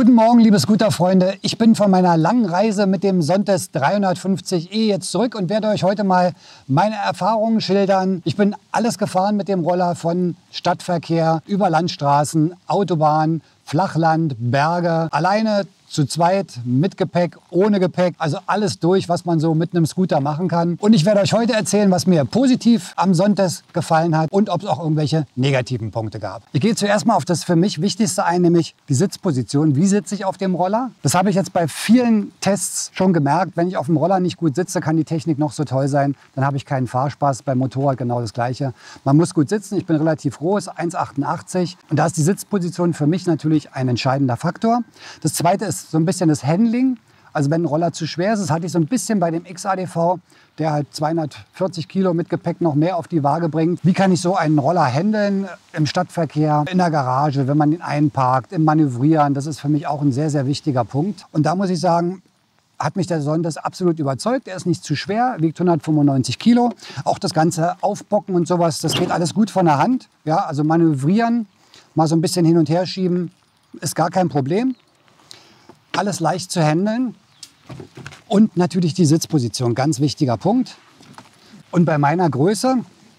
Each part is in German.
Guten Morgen, liebe Scooter-Freunde. Ich bin von meiner langen Reise mit dem Sontes 350e jetzt zurück und werde euch heute mal meine Erfahrungen schildern. Ich bin alles gefahren mit dem Roller, von Stadtverkehr über Landstraßen, Autobahn, Flachland, Berge, alleine, zu zweit, mit Gepäck, ohne Gepäck, also alles durch, was man so mit einem Scooter machen kann. Und ich werde euch heute erzählen, was mir positiv am Sonntag gefallen hat und ob es auch irgendwelche negativen Punkte gab. Ich gehe zuerst mal auf das für mich Wichtigste ein, nämlich die Sitzposition. Wie sitze ich auf dem Roller? Das habe ich jetzt bei vielen Tests schon gemerkt. Wenn ich auf dem Roller nicht gut sitze, kann die Technik noch so toll sein, dann habe ich keinen Fahrspaß. Beim Motorrad genau das Gleiche. Man muss gut sitzen. Ich bin relativ groß, 1,88, und da ist die Sitzposition für mich natürlich ein entscheidender Faktor. Das Zweite ist so ein bisschen das Handling. Also wenn ein Roller zu schwer ist, das hatte ich so ein bisschen bei dem XADV, der halt 240 Kilo mit Gepäck noch mehr auf die Waage bringt. Wie kann ich so einen Roller handeln im Stadtverkehr, in der Garage, wenn man ihn einparkt, im Manövrieren? Das ist für mich auch ein sehr, sehr wichtiger Punkt. Und da muss ich sagen, hat mich der Sontes absolut überzeugt. Er ist nicht zu schwer, wiegt 195 Kilo. Auch das ganze Aufbocken und sowas, das geht alles gut von der Hand. Ja, also manövrieren, mal so ein bisschen hin und her schieben, ist gar kein Problem. Alles leicht zu handeln. Und natürlich die Sitzposition, ganz wichtiger Punkt. Und bei meiner Größe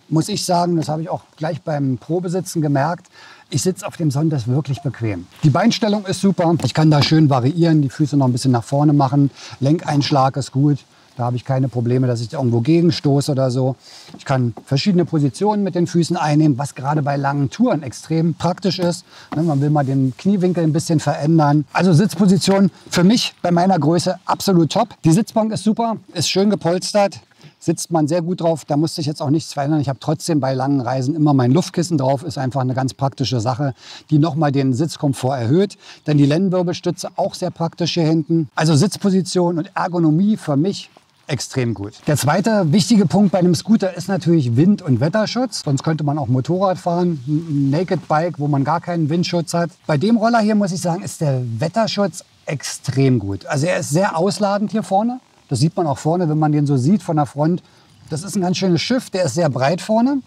muss ich sagen, das habe ich auch gleich beim Probesitzen gemerkt, ich sitze auf dem Sontes wirklich bequem. Die Beinstellung ist super, ich kann da schön variieren, die Füße noch ein bisschen nach vorne machen, Lenkeinschlag ist gut. Da habe ich keine Probleme, dass ich irgendwo gegenstoße oder so. Ich kann verschiedene Positionen mit den Füßen einnehmen, was gerade bei langen Touren extrem praktisch ist. Man will mal den Kniewinkel ein bisschen verändern. Also Sitzposition für mich bei meiner Größe absolut top. Die Sitzbank ist super, ist schön gepolstert. Sitzt man sehr gut drauf, da musste ich jetzt auch nichts verändern. Ich habe trotzdem bei langen Reisen immer mein Luftkissen drauf. Ist einfach eine ganz praktische Sache, die nochmal den Sitzkomfort erhöht. Dann die Lendenwirbelstütze, auch sehr praktisch hier hinten. Also Sitzposition und Ergonomie für mich extrem gut. Der zweite wichtige Punkt bei einem Scooter ist natürlich Wind- und Wetterschutz. Sonst könnte man auch Motorrad fahren, ein Naked Bike, wo man gar keinen Windschutz hat. Bei dem Roller hier muss ich sagen, ist der Wetterschutz extrem gut. Also er ist sehr ausladend hier vorne. Das sieht man auch vorne, wenn man den so sieht von der Front. Das ist ein ganz schönes Schiff, der ist sehr breit vorne.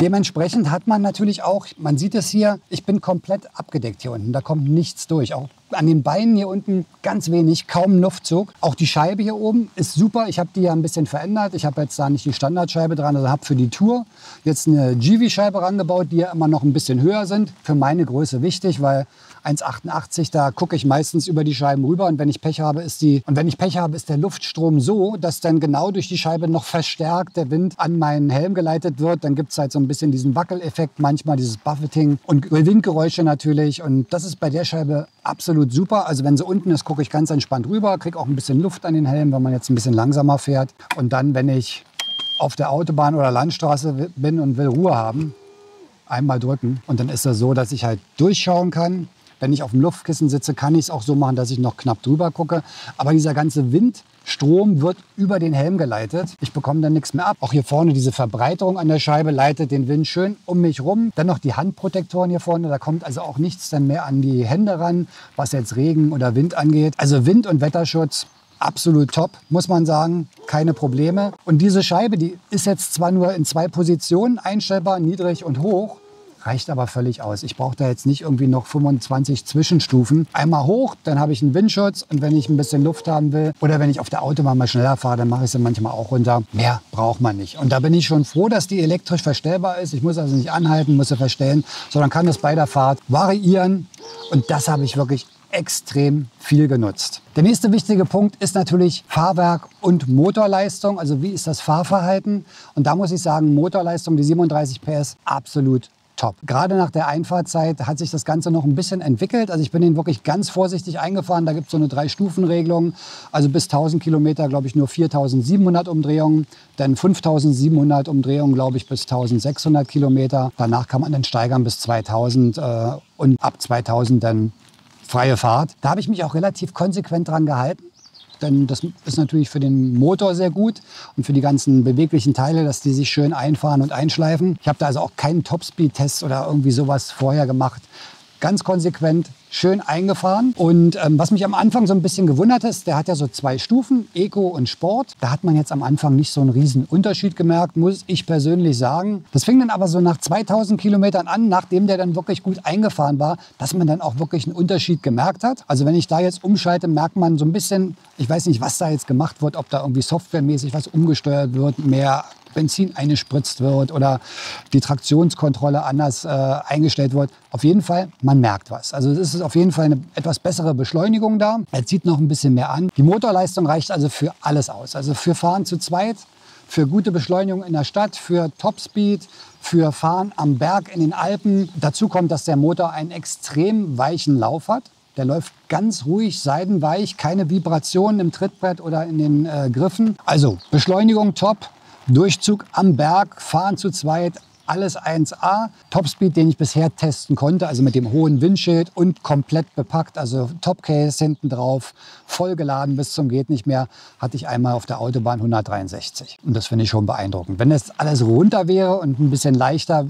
Dementsprechend hat man natürlich auch, man sieht es hier, ich bin komplett abgedeckt hier unten. Da kommt nichts durch. Auch an den Beinen hier unten ganz wenig, kaum Luftzug. Auch die Scheibe hier oben ist super. Ich habe die ja ein bisschen verändert. Ich habe jetzt da nicht die Standardscheibe dran, also habe für die Tour jetzt eine Givi-Scheibe rangebaut, die ja immer noch ein bisschen höher sind. Für meine Größe wichtig, weil 1,88, da gucke ich meistens über die Scheiben rüber, und wenn ich Pech habe, ist der Luftstrom so, dass dann genau durch die Scheibe noch verstärkt der Wind an meinen Helm geleitet wird. Dann gibt es halt so ein bisschen diesen Wackeleffekt, manchmal dieses Buffeting und Windgeräusche natürlich, und das ist bei der Scheibe absolut super. Also wenn sie unten ist, gucke ich ganz entspannt rüber, kriege auch ein bisschen Luft an den Helm, wenn man jetzt ein bisschen langsamer fährt. Und dann, wenn ich auf der Autobahn oder Landstraße bin und will Ruhe haben, einmal drücken, und dann ist das so, dass ich halt durchschauen kann. Wenn ich auf dem Luftkissen sitze, kann ich es auch so machen, dass ich noch knapp drüber gucke. Aber dieser ganze Windstrom wird über den Helm geleitet. Ich bekomme dann nichts mehr ab. Auch hier vorne diese Verbreiterung an der Scheibe leitet den Wind schön um mich rum. Dann noch die Handprotektoren hier vorne. Da kommt also auch nichts dann mehr an die Hände ran, was jetzt Regen oder Wind angeht. Also Wind- und Wetterschutz absolut top, muss man sagen. Keine Probleme. Und diese Scheibe, die ist jetzt zwar nur in 2 Positionen einstellbar, niedrig und hoch, reicht aber völlig aus. Ich brauche da jetzt nicht irgendwie noch 25 Zwischenstufen. Einmal hoch, dann habe ich einen Windschutz, und wenn ich ein bisschen Luft haben will oder wenn ich auf der Autobahn mal schneller fahre, dann mache ich sie manchmal auch runter. Mehr braucht man nicht. Und da bin ich schon froh, dass die elektrisch verstellbar ist. Ich muss also nicht anhalten, muss sie verstellen, sondern kann das bei der Fahrt variieren, und das habe ich wirklich extrem viel genutzt. Der nächste wichtige Punkt ist natürlich Fahrwerk und Motorleistung. Also wie ist das Fahrverhalten? Und da muss ich sagen, Motorleistung, die 37 PS, absolut top. Gerade nach der Einfahrzeit hat sich das Ganze noch ein bisschen entwickelt. Also ich bin den wirklich ganz vorsichtig eingefahren. Da gibt es so eine 3-Stufen-Regelung. Also bis 1000 Kilometer, glaube ich, nur 4700 Umdrehungen. Dann 5700 Umdrehungen, glaube ich, bis 1600 Kilometer. Danach kann man dann steigern bis 2000 und ab 2000 dann freie Fahrt. Da habe ich mich auch relativ konsequent dran gehalten. Denn das ist natürlich für den Motor sehr gut und für die ganzen beweglichen Teile, dass die sich schön einfahren und einschleifen. Ich habe da also auch keinen Topspeed-Test oder irgendwie sowas vorher gemacht. Ganz konsequent schön eingefahren. Und was mich am Anfang so ein bisschen gewundert ist, der hat ja so 2 Stufen, Eco und Sport. Da hat man jetzt am Anfang nicht so einen riesen Unterschied gemerkt, muss ich persönlich sagen. Das fing dann aber so nach 2000 Kilometern an, nachdem der dann wirklich gut eingefahren war, dass man dann auch wirklich einen Unterschied gemerkt hat. Also wenn ich da jetzt umschalte, merkt man so ein bisschen, ich weiß nicht, was da jetzt gemacht wird, ob da irgendwie softwaremäßig was umgesteuert wird, mehr Benzin eingespritzt wird oder die Traktionskontrolle anders eingestellt wird. Auf jeden Fall, man merkt was. Also es ist auf jeden Fall eine etwas bessere Beschleunigung da. Er zieht noch ein bisschen mehr an. Die Motorleistung reicht also für alles aus. Also für Fahren zu zweit, für gute Beschleunigung in der Stadt, für Topspeed, für Fahren am Berg in den Alpen. Dazu kommt, dass der Motor einen extrem weichen Lauf hat. Der läuft ganz ruhig, seidenweich, keine Vibrationen im Trittbrett oder in den Griffen. Also Beschleunigung top. Durchzug am Berg, Fahren zu zweit, alles 1A. Topspeed, den ich bisher testen konnte, also mit dem hohen Windschild und komplett bepackt, also Topcase hinten drauf, vollgeladen bis zum geht nicht mehr, hatte ich einmal auf der Autobahn 163. Und das finde ich schon beeindruckend. Wenn das alles runter wäre und ein bisschen leichter,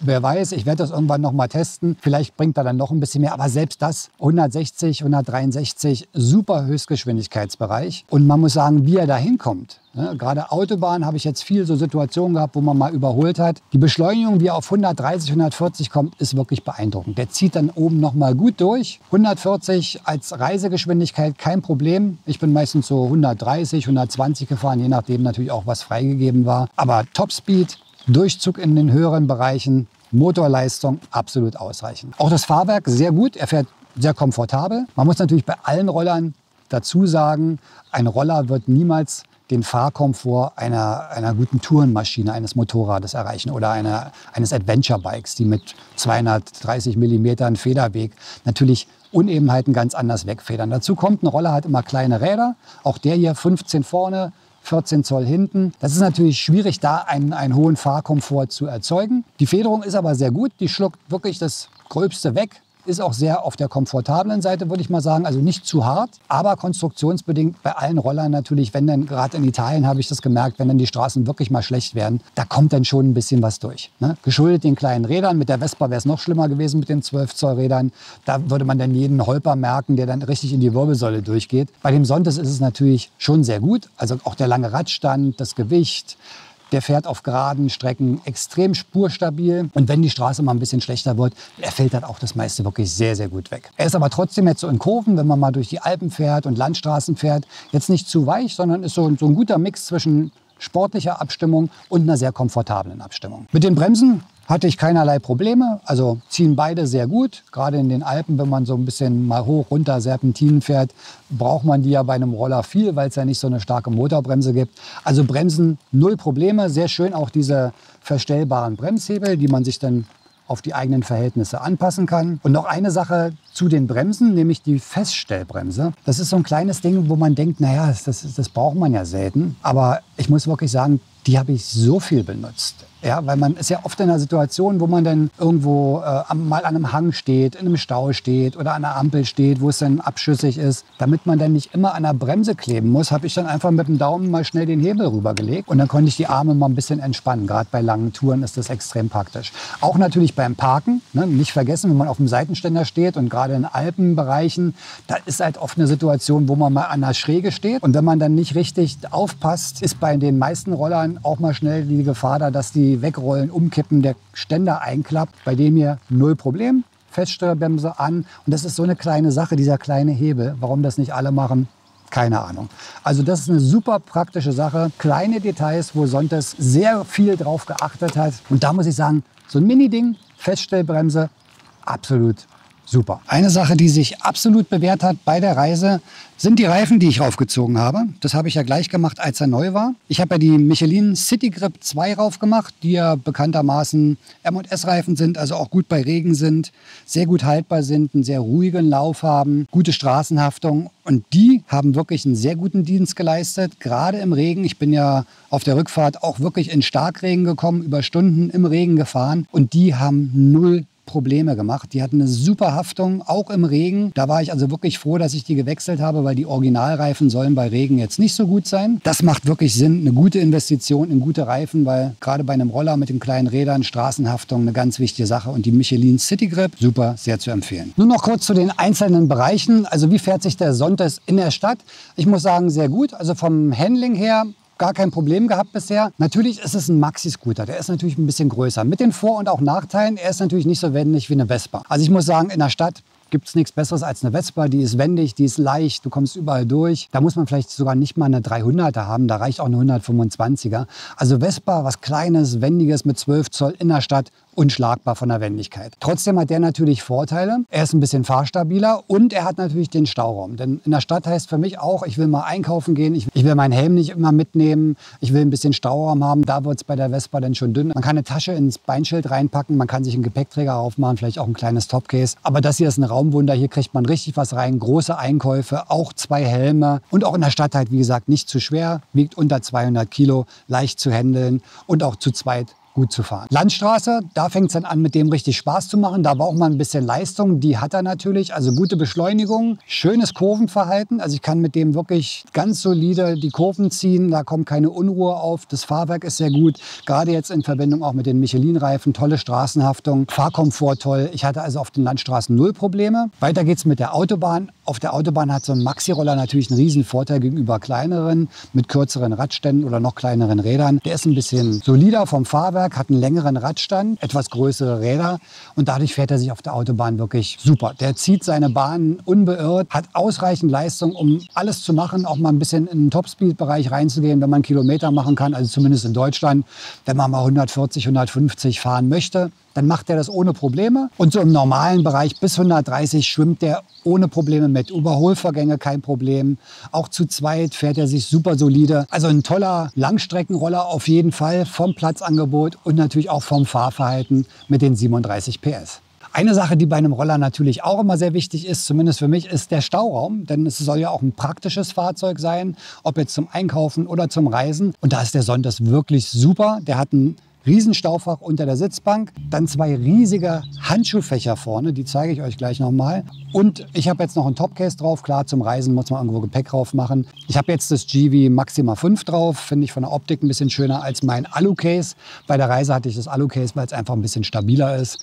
wer weiß, ich werde das irgendwann noch mal testen. Vielleicht bringt er dann noch ein bisschen mehr. Aber selbst das, 160, 163, super Höchstgeschwindigkeitsbereich. Und man muss sagen, wie er da hinkommt. Ne? Gerade Autobahn habe ich jetzt viel so Situationen gehabt, wo man mal überholt hat. Die Beschleunigung, wie er auf 130, 140 kommt, ist wirklich beeindruckend. Der zieht dann oben noch mal gut durch. 140 als Reisegeschwindigkeit kein Problem. Ich bin meistens so 130, 120 gefahren, je nachdem natürlich auch, was freigegeben war. Aber Topspeed, Durchzug in den höheren Bereichen, Motorleistung absolut ausreichend. Auch das Fahrwerk sehr gut, er fährt sehr komfortabel. Man muss natürlich bei allen Rollern dazu sagen, ein Roller wird niemals den Fahrkomfort einer guten Tourenmaschine, eines Motorrades erreichen oder eines Adventure-Bikes, die mit 230 mm Federweg natürlich Unebenheiten ganz anders wegfedern. Dazu kommt, ein Roller hat immer kleine Räder, auch der hier 15 vorne, 14 Zoll hinten. Das ist natürlich schwierig, da einen hohen Fahrkomfort zu erzeugen. Die Federung ist aber sehr gut. Die schluckt wirklich das Gröbste weg. Ist auch sehr auf der komfortablen Seite, würde ich mal sagen. Also nicht zu hart, aber konstruktionsbedingt bei allen Rollern natürlich, wenn dann, gerade in Italien habe ich das gemerkt, wenn dann die Straßen wirklich mal schlecht werden, da kommt dann schon ein bisschen was durch. Ne? Geschuldet den kleinen Rädern. Mit der Vespa wäre es noch schlimmer gewesen mit den 12 Zoll Rädern. Da würde man dann jeden Holper merken, der dann richtig in die Wirbelsäule durchgeht. Bei dem Sontes ist es natürlich schon sehr gut. Also auch der lange Radstand, das Gewicht. Der fährt auf geraden Strecken extrem spurstabil. Und wenn die Straße mal ein bisschen schlechter wird, er fällt dann auch das meiste wirklich sehr, sehr gut weg. Er ist aber trotzdem jetzt so in Kurven, wenn man mal durch die Alpen fährt und Landstraßen fährt, jetzt nicht zu weich, sondern ist so ein guter Mix zwischen sportlicher Abstimmung und einer sehr komfortablen Abstimmung. Mit den Bremsen hatte ich keinerlei Probleme, also ziehen beide sehr gut. Gerade in den Alpen, wenn man so ein bisschen mal hoch, runter Serpentinen fährt, braucht man die ja bei einem Roller viel, weil es ja nicht so eine starke Motorbremse gibt. Also Bremsen, null Probleme. Sehr schön auch diese verstellbaren Bremshebel, die man sich dann auf die eigenen Verhältnisse anpassen kann. Und noch eine Sache zu den Bremsen, nämlich die Feststellbremse. Das ist so ein kleines Ding, wo man denkt, naja, das braucht man ja selten. Aber ich muss wirklich sagen, die habe ich so viel benutzt. Ja, weil man ist ja oft in einer Situation, wo man dann irgendwo mal an einem Hang steht, in einem Stau steht oder an einer Ampel steht, wo es dann abschüssig ist. Damit man dann nicht immer an der Bremse kleben muss, habe ich dann einfach mit dem Daumen mal schnell den Hebel rübergelegt und dann konnte ich die Arme mal ein bisschen entspannen. Gerade bei langen Touren ist das extrem praktisch. Auch natürlich beim Parken, ne, nicht vergessen, wenn man auf dem Seitenständer steht und gerade in Alpenbereichen, da ist halt oft eine Situation, wo man mal an der Schräge steht und wenn man dann nicht richtig aufpasst, ist bei den meisten Rollern auch mal schnell die Gefahr da, dass die wegrollen, umkippen, der Ständer einklappt. Bei dem hier null Problem. Feststellbremse an. Und das ist so eine kleine Sache, dieser kleine Hebel. Warum das nicht alle machen, keine Ahnung. Also das ist eine super praktische Sache. Kleine Details, wo Sontes sehr viel drauf geachtet hat. Und da muss ich sagen, so ein Mini-Ding, Feststellbremse, absolut super. Eine Sache, die sich absolut bewährt hat bei der Reise, sind die Reifen, die ich raufgezogen habe. Das habe ich ja gleich gemacht, als er neu war. Ich habe ja die Michelin City Grip 2 raufgemacht, die ja bekanntermaßen M&S-Reifen sind, also auch gut bei Regen sind, sehr gut haltbar sind, einen sehr ruhigen Lauf haben, gute Straßenhaftung. Und die haben wirklich einen sehr guten Dienst geleistet, gerade im Regen. Ich bin ja auf der Rückfahrt auch wirklich in Starkregen gekommen, über Stunden im Regen gefahren. Und die haben null Probleme gemacht. Die hatten eine super Haftung, auch im Regen. Da war ich also wirklich froh, dass ich die gewechselt habe, weil die Originalreifen sollen bei Regen jetzt nicht so gut sein. Das macht wirklich Sinn, eine gute Investition in gute Reifen, weil gerade bei einem Roller mit den kleinen Rädern, Straßenhaftung eine ganz wichtige Sache. Und die Michelin City Grip, super, sehr zu empfehlen. Nur noch kurz zu den einzelnen Bereichen. Also wie fährt sich der Sontes in der Stadt? Ich muss sagen, sehr gut. Also vom Handling her gar kein Problem gehabt bisher. Natürlich ist es ein Maxi-Scooter, der ist natürlich ein bisschen größer. Mit den Vor- und auch Nachteilen, er ist natürlich nicht so wendig wie eine Vespa. Also ich muss sagen, in der Stadt gibt es nichts Besseres als eine Vespa. Die ist wendig, die ist leicht, du kommst überall durch. Da muss man vielleicht sogar nicht mal eine 300er haben, da reicht auch eine 125er. Also Vespa, was Kleines, Wendiges mit 12 Zoll in der Stadt, unschlagbar von der Wendigkeit. Trotzdem hat der natürlich Vorteile. Er ist ein bisschen fahrstabiler und er hat natürlich den Stauraum. Denn in der Stadt heißt für mich auch, ich will mal einkaufen gehen, ich will meinen Helm nicht immer mitnehmen, ich will ein bisschen Stauraum haben. Da wird es bei der Vespa dann schon dünn. Man kann eine Tasche ins Beinschild reinpacken, man kann sich einen Gepäckträger aufmachen, vielleicht auch ein kleines Topcase. Aber das hier ist ein Raumwunder, hier kriegt man richtig was rein. Große Einkäufe, auch 2 Helme und auch in der Stadt halt, wie gesagt, nicht zu schwer, wiegt unter 200 Kilo, leicht zu handeln und auch zu zweit gut zu fahren. Landstraße, da fängt es dann an, mit dem richtig Spaß zu machen. Da braucht man ein bisschen Leistung, die hat er natürlich. Also gute Beschleunigung, schönes Kurvenverhalten. Also ich kann mit dem wirklich ganz solide die Kurven ziehen. Da kommt keine Unruhe auf. Das Fahrwerk ist sehr gut. Gerade jetzt in Verbindung auch mit den Michelin-Reifen. Tolle Straßenhaftung, Fahrkomfort toll. Ich hatte also auf den Landstraßen 0 Probleme. Weiter geht's mit der Autobahn. Auf der Autobahn hat so ein Maxi-Roller natürlich einen riesen Vorteil gegenüber kleineren, mit kürzeren Radständen oder noch kleineren Rädern. Der ist ein bisschen solider vom Fahrwerk, hat einen längeren Radstand, etwas größere Räder und dadurch fährt er sich auf der Autobahn wirklich super. Der zieht seine Bahnen unbeirrt, hat ausreichend Leistung, um alles zu machen, auch mal ein bisschen in den Topspeed-Bereich reinzugehen, wenn man Kilometer machen kann, also zumindest in Deutschland, wenn man mal 140, 150 fahren möchte. Dann macht er das ohne Probleme. Und so im normalen Bereich bis 130 schwimmt der ohne Probleme mit. Überholvorgänge kein Problem. Auch zu zweit fährt er sich super solide. Also ein toller Langstreckenroller auf jeden Fall vom Platzangebot und natürlich auch vom Fahrverhalten mit den 37 PS. Eine Sache, die bei einem Roller natürlich auch immer sehr wichtig ist, zumindest für mich, ist der Stauraum. Denn es soll ja auch ein praktisches Fahrzeug sein, ob jetzt zum Einkaufen oder zum Reisen. Und da ist der Sontes wirklich super. Der hat einen Riesenstaufach unter der Sitzbank, dann 2 riesige Handschuhfächer vorne, die zeige ich euch gleich nochmal. Und ich habe jetzt noch ein Topcase drauf, klar zum Reisen muss man irgendwo Gepäck drauf machen. Ich habe jetzt das GV Maxima 5 drauf, finde ich von der Optik ein bisschen schöner als mein Alucase. Bei der Reise hatte ich das Alucase, weil es einfach ein bisschen stabiler ist.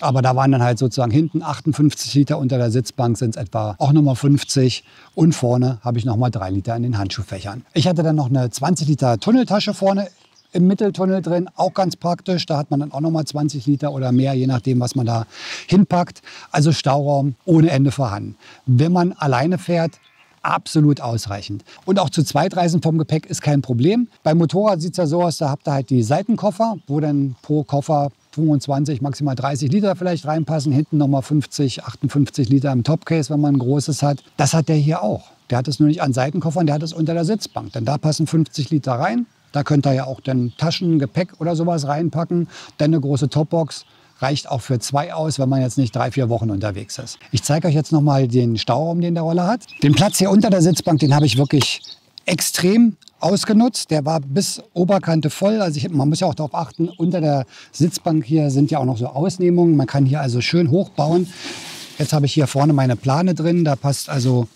Aber da waren dann halt sozusagen hinten 58 Liter, unter der Sitzbank sind es etwa auch nochmal 50 und vorne habe ich nochmal 3 Liter in den Handschuhfächern. Ich hatte dann noch eine 20 Liter Tunneltasche vorne im Mitteltunnel drin, auch ganz praktisch. Da hat man dann auch nochmal 20 Liter oder mehr, je nachdem, was man da hinpackt. Also Stauraum ohne Ende vorhanden. Wenn man alleine fährt, absolut ausreichend. Und auch zu Zweitreisen vom Gepäck ist kein Problem. Beim Motorrad sieht es ja so aus, da habt ihr halt die Seitenkoffer, wo dann pro Koffer 25, maximal 30 Liter vielleicht reinpassen. Hinten nochmal 50, 58 Liter im Topcase, wenn man ein großes hat. Das hat der hier auch. Der hat es nur nicht an Seitenkoffern, der hat es unter der Sitzbank. Denn da passen 50 Liter rein. Da könnt ihr ja auch dann Taschen, Gepäck oder sowas reinpacken. Dann eine große Topbox reicht auch für 2 aus, wenn man jetzt nicht 3, 4 Wochen unterwegs ist. Ich zeige euch jetzt noch mal den Stauraum, den der Roller hat. Den Platz hier unter der Sitzbank, den habe ich wirklich extrem ausgenutzt. Der war bis Oberkante voll. Also man muss ja auch darauf achten, unter der Sitzbank hier sind ja auch noch so Ausnehmungen. Man kann hier also schön hochbauen. Jetzt habe ich hier vorne meine Plane drin. Da passt also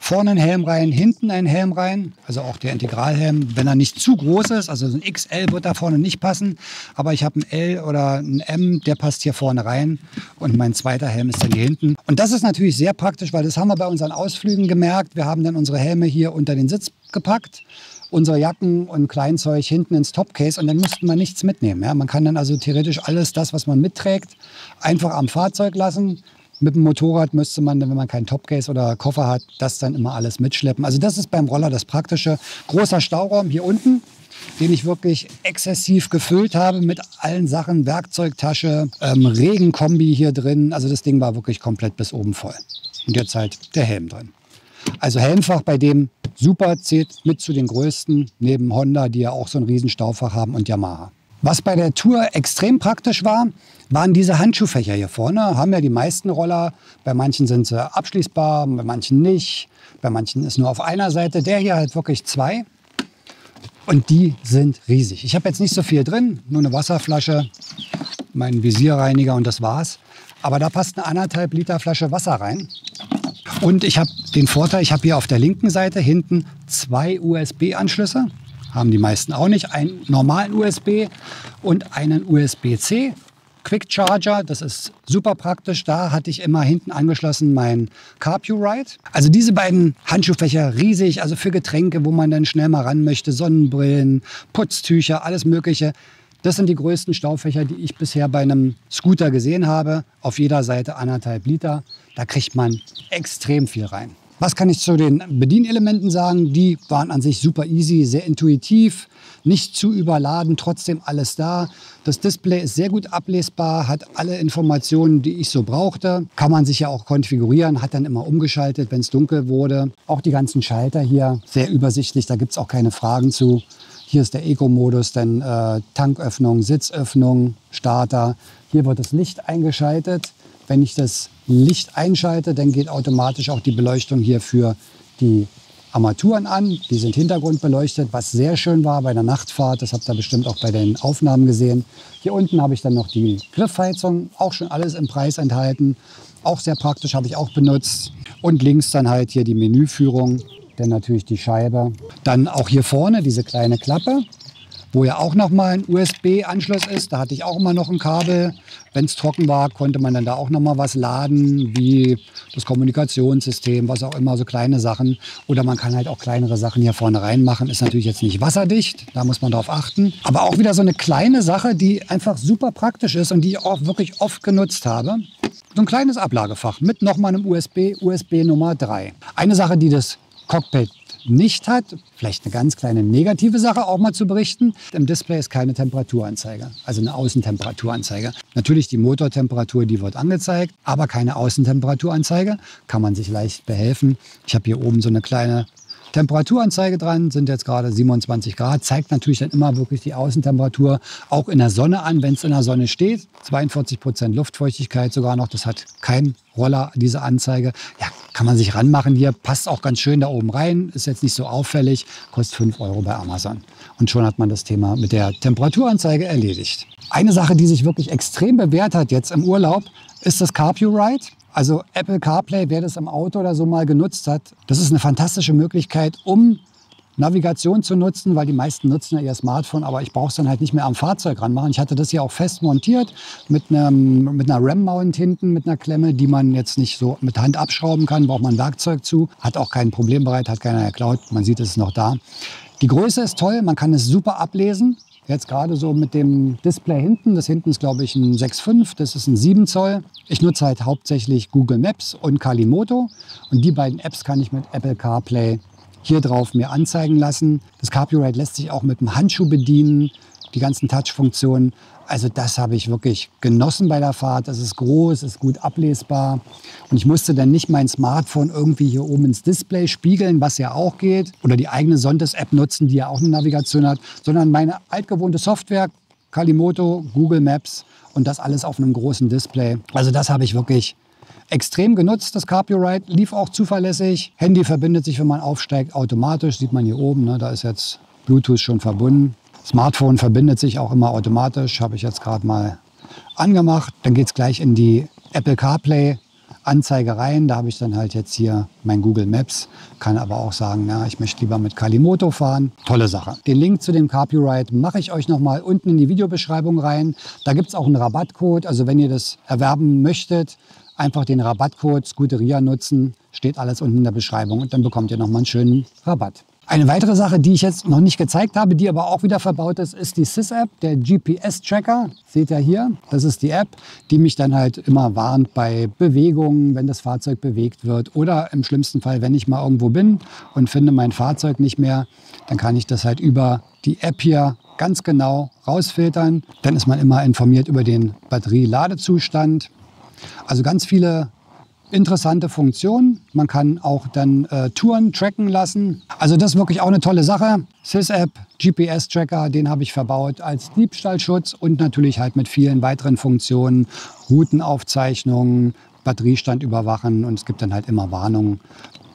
vorne ein Helm rein, hinten ein Helm rein, also auch der Integralhelm, wenn er nicht zu groß ist, also so ein XL wird da vorne nicht passen, aber ich habe ein L oder ein M, der passt hier vorne rein und mein zweiter Helm ist dann hier hinten. Und das ist natürlich sehr praktisch, weil das haben wir bei unseren Ausflügen gemerkt. Wir haben dann unsere Helme hier unter den Sitz gepackt, unsere Jacken und Kleinzeug hinten ins Topcase und dann musste man nichts mitnehmen. Ja? Man kann dann also theoretisch alles das, was man mitträgt, einfach am Fahrzeug lassen. Mit dem Motorrad müsste man, wenn man keinen Topcase oder Koffer hat, das dann immer alles mitschleppen. Also das ist beim Roller das Praktische. Großer Stauraum hier unten, den ich wirklich exzessiv gefüllt habe mit allen Sachen. Werkzeugtasche, Regenkombi hier drin. Also das Ding war wirklich komplett bis oben voll. Und jetzt halt der Helm drin. Also Helmfach bei dem super, zählt mit zu den größten, neben Honda, die ja auch so ein riesen Staufach haben, und Yamaha. Was bei der Tour extrem praktisch war, waren diese Handschuhfächer hier vorne. Haben ja die meisten Roller. Bei manchen sind sie abschließbar, bei manchen nicht. Bei manchen ist nur auf einer Seite. Der hier hat wirklich 2. Und die sind riesig. Ich habe jetzt nicht so viel drin, nur eine Wasserflasche, meinen Visierreiniger und das war's. Aber da passt eine 1,5 Liter Flasche Wasser rein. Und ich habe den Vorteil, ich habe hier auf der linken Seite hinten 2 USB-Anschlüsse. Haben die meisten auch nicht. Einen normalen USB und einen USB-C. Quick Charger, das ist super praktisch. Da hatte ich immer hinten angeschlossen mein Carpurite. Also diese beiden Handschuhfächer riesig, also für Getränke, wo man dann schnell mal ran möchte. Sonnenbrillen, Putztücher, alles Mögliche. Das sind die größten Staufächer, die ich bisher bei einem Scooter gesehen habe. Auf jeder Seite 1,5 Liter. Da kriegt man extrem viel rein. Was kann ich zu den Bedienelementen sagen? Die waren an sich super easy, sehr intuitiv, nicht zu überladen, trotzdem alles da. Das Display ist sehr gut ablesbar, hat alle Informationen, die ich so brauchte. Kann man sich ja auch konfigurieren, hat dann immer umgeschaltet, wenn es dunkel wurde. Auch die ganzen Schalter hier, sehr übersichtlich, da gibt es auch keine Fragen zu. Hier ist der Eco-Modus, dann Tanköffnung, Sitzöffnung, Starter. Hier wird das Licht eingeschaltet. Wenn ich das Licht einschalte, dann geht automatisch auch die Beleuchtung hier für die Armaturen an. Die sind hintergrundbeleuchtet, was sehr schön war bei der Nachtfahrt. Das habt ihr bestimmt auch bei den Aufnahmen gesehen. Hier unten habe ich dann noch die Griffheizung, auch schon alles im Preis enthalten. Auch sehr praktisch, habe ich auch benutzt. Und links dann halt hier die Menüführung, dann natürlich die Scheibe. Dann auch hier vorne diese kleine Klappe, wo ja auch noch mal ein USB-Anschluss ist. Da hatte ich auch immer noch ein Kabel. Wenn es trocken war, konnte man dann da auch noch mal was laden, wie das Kommunikationssystem, was auch immer, so kleine Sachen. Oder man kann halt auch kleinere Sachen hier vorne reinmachen. Ist natürlich jetzt nicht wasserdicht, da muss man drauf achten. Aber auch wieder so eine kleine Sache, die einfach super praktisch ist und die ich auch wirklich oft genutzt habe. So ein kleines Ablagefach mit noch mal einem USB Nummer 3. Eine Sache, die das Cockpit nicht hat, vielleicht eine ganz kleine negative Sache auch mal zu berichten. Im Display ist keine Temperaturanzeige, also eine Außentemperaturanzeige. Natürlich die Motortemperatur, die wird angezeigt, aber keine Außentemperaturanzeige. Kann man sich leicht behelfen. Ich habe hier oben so eine kleine Temperaturanzeige dran, sind jetzt gerade 27 Grad, zeigt natürlich dann immer wirklich die Außentemperatur auch in der Sonne an, wenn es in der Sonne steht. 42% Luftfeuchtigkeit sogar noch, das hat kein Roller, diese Anzeige. Ja, kann man sich ranmachen hier, passt auch ganz schön da oben rein, ist jetzt nicht so auffällig, kostet 5 € bei Amazon. Und schon hat man das Thema mit der Temperaturanzeige erledigt. Eine Sache, die sich wirklich extrem bewährt hat jetzt im Urlaub, ist das Carpurite. Also Apple CarPlay, wer das im Auto oder so mal genutzt hat, das ist eine fantastische Möglichkeit, um Navigation zu nutzen, weil die meisten nutzen ja ihr Smartphone, aber ich brauche es dann halt nicht mehr am Fahrzeug ranmachen. Ich hatte das hier auch fest montiert mit einer RAM-Mount hinten, mit einer Klemme, die man jetzt nicht so mit Hand abschrauben kann, braucht man Werkzeug zu, hat auch kein Problem bereit, hat keiner geklaut, man sieht, es ist noch da. Die Größe ist toll, man kann es super ablesen. Jetzt gerade so mit dem Display hinten. Das hinten ist, glaube ich, ein 6,5, das ist ein 7 Zoll. Ich nutze halt hauptsächlich Google Maps und Kalimoto. Und die beiden Apps kann ich mit Apple CarPlay hier drauf mir anzeigen lassen. Das Carpurite lässt sich auch mit dem Handschuh bedienen, die ganzen Touch-Funktionen. Also das habe ich wirklich genossen bei der Fahrt. Das ist groß, ist gut ablesbar. Und ich musste dann nicht mein Smartphone irgendwie hier oben ins Display spiegeln, was ja auch geht. Oder die eigene Sondes-App nutzen, die ja auch eine Navigation hat. Sondern meine altgewohnte Software, Kalimoto, Google Maps und das alles auf einem großen Display. Also das habe ich wirklich extrem genutzt, das Carpurite. Lief auch zuverlässig. Handy verbindet sich, wenn man aufsteigt, automatisch. Sieht man hier oben, ne? Da ist jetzt Bluetooth schon verbunden. Smartphone verbindet sich auch immer automatisch, habe ich jetzt gerade mal angemacht. Dann geht es gleich in die Apple CarPlay Anzeige rein. Da habe ich dann halt jetzt hier mein Google Maps. Kann aber auch sagen, ja, ich möchte lieber mit Kalimoto fahren. Tolle Sache. Den Link zu dem Carpurite mache ich euch noch mal unten in die Videobeschreibung rein. Da gibt es auch einen Rabattcode. Also wenn ihr das erwerben möchtet, einfach den Rabattcode Scooteria nutzen. Steht alles unten in der Beschreibung und dann bekommt ihr noch mal einen schönen Rabatt. Eine weitere Sache, die ich jetzt noch nicht gezeigt habe, die aber auch wieder verbaut ist, ist die SIS-App, der GPS-Tracker. Seht ihr hier, das ist die App, die mich dann halt immer warnt bei Bewegungen, wenn das Fahrzeug bewegt wird. Oder im schlimmsten Fall, wenn ich mal irgendwo bin und finde mein Fahrzeug nicht mehr, dann kann ich das halt über die App hier ganz genau rausfiltern. Dann ist man immer informiert über den Batterieladezustand. Also ganz viele interessante Funktion. Man kann auch dann Touren tracken lassen. Also das ist wirklich auch eine tolle Sache. SIS-App, GPS-Tracker, den habe ich verbaut als Diebstahlschutz und natürlich halt mit vielen weiteren Funktionen. Routenaufzeichnungen, Batteriestand überwachen und es gibt dann halt immer Warnungen.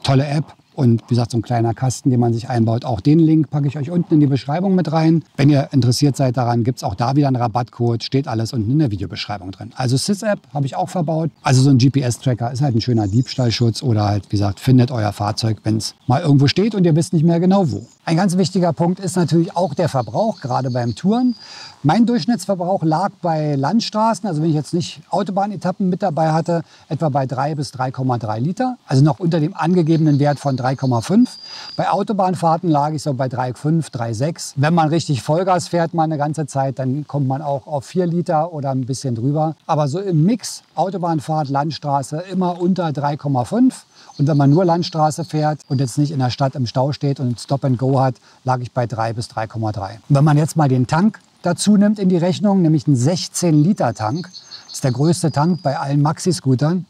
Tolle App und wie gesagt, so ein kleiner Kasten, den man sich einbaut. Auch den Link packe ich euch unten in die Beschreibung mit rein. Wenn ihr interessiert seid daran, gibt es auch da wieder einen Rabattcode, steht alles unten in der Videobeschreibung drin. Also SysApp habe ich auch verbaut. Also so ein GPS-Tracker ist halt ein schöner Diebstahlschutz oder halt, wie gesagt, findet euer Fahrzeug, wenn es mal irgendwo steht und ihr wisst nicht mehr genau wo. Ein ganz wichtiger Punkt ist natürlich auch der Verbrauch, gerade beim Touren. Mein Durchschnittsverbrauch lag bei Landstraßen, also wenn ich jetzt nicht Autobahnetappen mit dabei hatte, etwa bei 3 bis 3,3 Liter, also noch unter dem angegebenen Wert von 3,5. Bei Autobahnfahrten lag ich so bei 3,5, 3,6. Wenn man richtig Vollgas fährt mal eine ganze Zeit, dann kommt man auch auf 4 Liter oder ein bisschen drüber. Aber so im Mix Autobahnfahrt, Landstraße immer unter 3,5. Und wenn man nur Landstraße fährt und jetzt nicht in der Stadt im Stau steht und Stop and Go hat, lag ich bei 3 bis 3,3. Wenn man jetzt mal den Tank dazu nimmt in die Rechnung, nämlich einen 16-Liter-Tank, das ist der größte Tank bei allen Maxi-Scootern,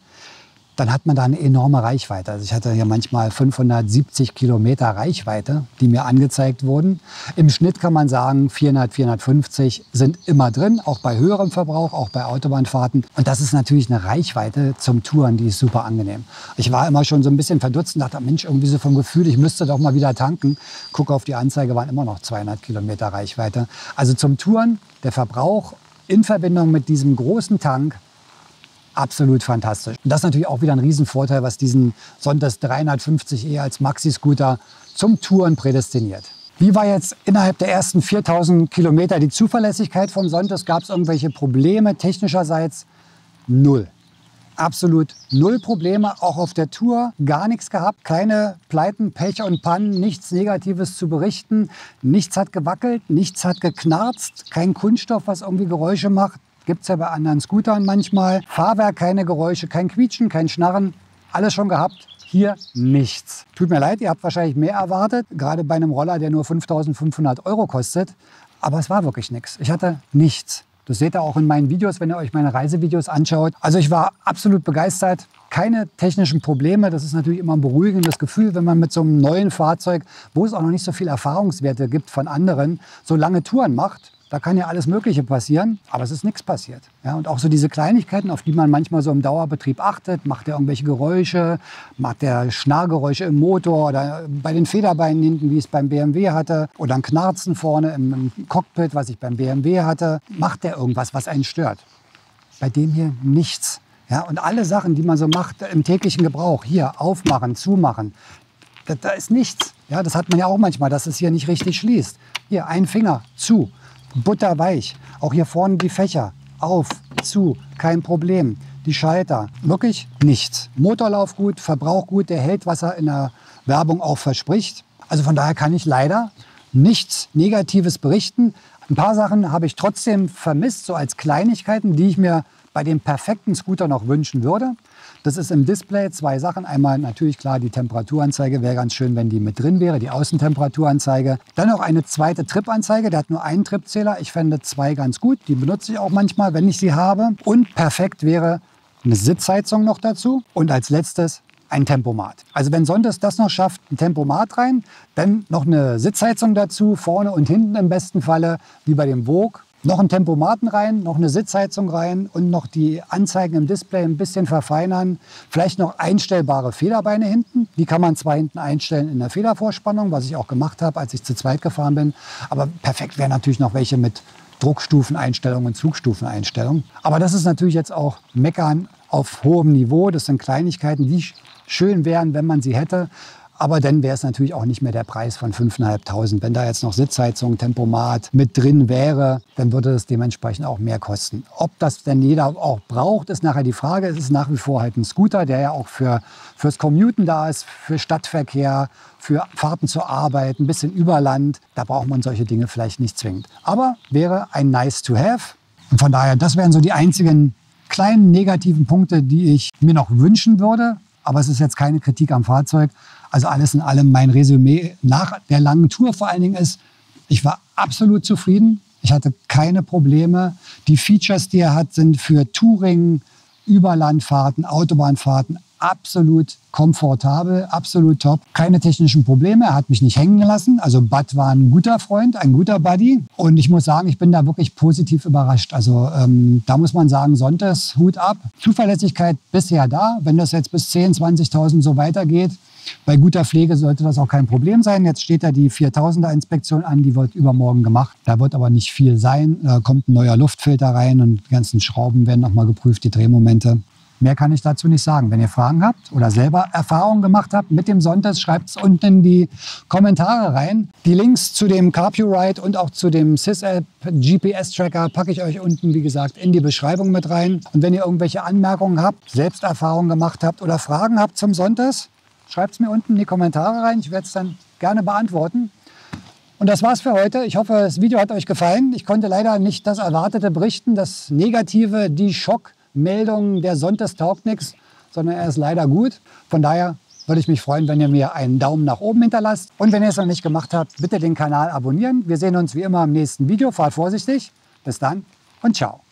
dann hat man da eine enorme Reichweite. Also ich hatte hier manchmal 570 Kilometer Reichweite, die mir angezeigt wurden. Im Schnitt kann man sagen, 400, 450 sind immer drin, auch bei höherem Verbrauch, auch bei Autobahnfahrten. Und das ist natürlich eine Reichweite zum Touren, die ist super angenehm. Ich war immer schon so ein bisschen verdutzt und dachte, Mensch, irgendwie so vom Gefühl, ich müsste doch mal wieder tanken. Gucke auf die Anzeige, waren immer noch 200 Kilometer Reichweite. Also zum Touren, der Verbrauch in Verbindung mit diesem großen Tank, absolut fantastisch. Und das ist natürlich auch wieder ein Riesenvorteil, was diesen Sontas 350e als Maxi-Scooter zum Touren prädestiniert. Wie war jetzt innerhalb der ersten 4000 Kilometer die Zuverlässigkeit vom Sontas? Gab es irgendwelche Probleme technischerseits? Null. Absolut null Probleme, auch auf der Tour gar nichts gehabt. Keine Pleiten, Pech und Pannen, nichts Negatives zu berichten. Nichts hat gewackelt, nichts hat geknarzt, kein Kunststoff, was irgendwie Geräusche macht. Gibt es ja bei anderen Scootern manchmal. Fahrwerk, keine Geräusche, kein Quietschen, kein Schnarren. Alles schon gehabt. Hier nichts. Tut mir leid, ihr habt wahrscheinlich mehr erwartet. Gerade bei einem Roller, der nur 5.500 € kostet. Aber es war wirklich nichts. Ich hatte nichts. Das seht ihr auch in meinen Videos, wenn ihr euch meine Reisevideos anschaut. Also ich war absolut begeistert. Keine technischen Probleme. Das ist natürlich immer ein beruhigendes Gefühl, wenn man mit so einem neuen Fahrzeug, wo es auch noch nicht so viele Erfahrungswerte gibt von anderen, so lange Touren macht. Da kann ja alles Mögliche passieren, aber es ist nichts passiert. Ja, und auch so diese Kleinigkeiten, auf die man manchmal so im Dauerbetrieb achtet, macht der irgendwelche Geräusche, macht der Schnarrgeräusche im Motor oder bei den Federbeinen hinten, wie ich es beim BMW hatte, oder ein Knarzen vorne im Cockpit, was ich beim BMW hatte, macht der irgendwas, was einen stört. Bei dem hier nichts. Ja, und alle Sachen, die man so macht im täglichen Gebrauch, hier aufmachen, zumachen, da ist nichts. Ja, das hat man ja auch manchmal, dass es hier nicht richtig schließt. Hier, ein Finger, zu. Butterweich. Auch hier vorne die Fächer. Auf, zu, kein Problem. Die Schalter, wirklich nichts. Motorlauf gut, Verbrauch gut, der hält, was er in der Werbung auch verspricht. Also von daher kann ich leider nichts Negatives berichten. Ein paar Sachen habe ich trotzdem vermisst, so als Kleinigkeiten, die ich mir bei dem perfekten Scooter noch wünschen würde. Das ist im Display 2 Sachen. Einmal natürlich klar, die Temperaturanzeige wäre ganz schön, wenn die mit drin wäre, die Außentemperaturanzeige. Dann noch eine zweite Tripanzeige, der hat nur einen Tripzähler. Ich fände 2 ganz gut, die benutze ich auch manchmal, wenn ich sie habe. Und perfekt wäre eine Sitzheizung noch dazu. Und als letztes ein Tempomat. Also wenn Sontas das noch schafft, ein Tempomat rein, dann noch eine Sitzheizung dazu, vorne und hinten im besten Falle, wie bei dem Vogue. Noch ein Tempomaten rein, noch eine Sitzheizung rein und noch die Anzeigen im Display ein bisschen verfeinern. Vielleicht noch einstellbare Federbeine hinten. Die kann man zwar hinten einstellen in der Federvorspannung, was ich auch gemacht habe, als ich zu zweit gefahren bin. Aber perfekt wären natürlich noch welche mit Druckstufeneinstellung und Zugstufeneinstellung. Aber das ist natürlich jetzt auch Meckern auf hohem Niveau. Das sind Kleinigkeiten, die schön wären, wenn man sie hätte. Aber dann wäre es natürlich auch nicht mehr der Preis von 5.500. Wenn da jetzt noch Sitzheizung, Tempomat mit drin wäre, dann würde es dementsprechend auch mehr kosten. Ob das denn jeder auch braucht, ist nachher die Frage. Es ist nach wie vor halt ein Scooter, der ja auch fürs Commuten da ist, für Stadtverkehr, für Fahrten zur Arbeit, ein bisschen Überland. Da braucht man solche Dinge vielleicht nicht zwingend. Aber wäre ein nice to have. Und von daher, das wären so die einzigen kleinen negativen Punkte, die ich mir noch wünschen würde. Aber es ist jetzt keine Kritik am Fahrzeug. Also alles in allem, mein Resümee nach der langen Tour vor allen Dingen ist, ich war absolut zufrieden. Ich hatte keine Probleme. Die Features, die er hat, sind für Touring, Überlandfahrten, Autobahnfahrten absolut komfortabel, absolut top. Keine technischen Probleme. Er hat mich nicht hängen gelassen. Also Bud war ein guter Freund, ein guter Buddy. Und ich muss sagen, ich bin da wirklich positiv überrascht. Also da muss man sagen, Sontas, Hut ab. Zuverlässigkeit bisher da. Wenn das jetzt bis 10.000, 20.000 so weitergeht, Bei guter Pflege sollte das auch kein Problem sein. Jetzt steht da die 4000er Inspektion an, die wird übermorgen gemacht. Da wird aber nicht viel sein. Da kommt ein neuer Luftfilter rein und die ganzen Schrauben werden nochmal geprüft, die Drehmomente. Mehr kann ich dazu nicht sagen. Wenn ihr Fragen habt oder selber Erfahrungen gemacht habt mit dem Sontes, schreibt es unten in die Kommentare rein. Die Links zu dem CarPurite und auch zu dem SysApp GPS-Tracker packe ich euch unten, wie gesagt, in die Beschreibung mit rein. Und wenn ihr irgendwelche Anmerkungen habt, Selbsterfahrungen gemacht habt oder Fragen habt zum Sontes, schreibt es mir unten in die Kommentare rein. Ich werde es dann gerne beantworten. Und das war's für heute. Ich hoffe, das Video hat euch gefallen. Ich konnte leider nicht das Erwartete berichten, das Negative, die Schockmeldung, der Sontes taugt nichts, sondern er ist leider gut. Von daher würde ich mich freuen, wenn ihr mir einen Daumen nach oben hinterlasst. Und wenn ihr es noch nicht gemacht habt, bitte den Kanal abonnieren. Wir sehen uns wie immer im nächsten Video. Fahrt vorsichtig. Bis dann und ciao.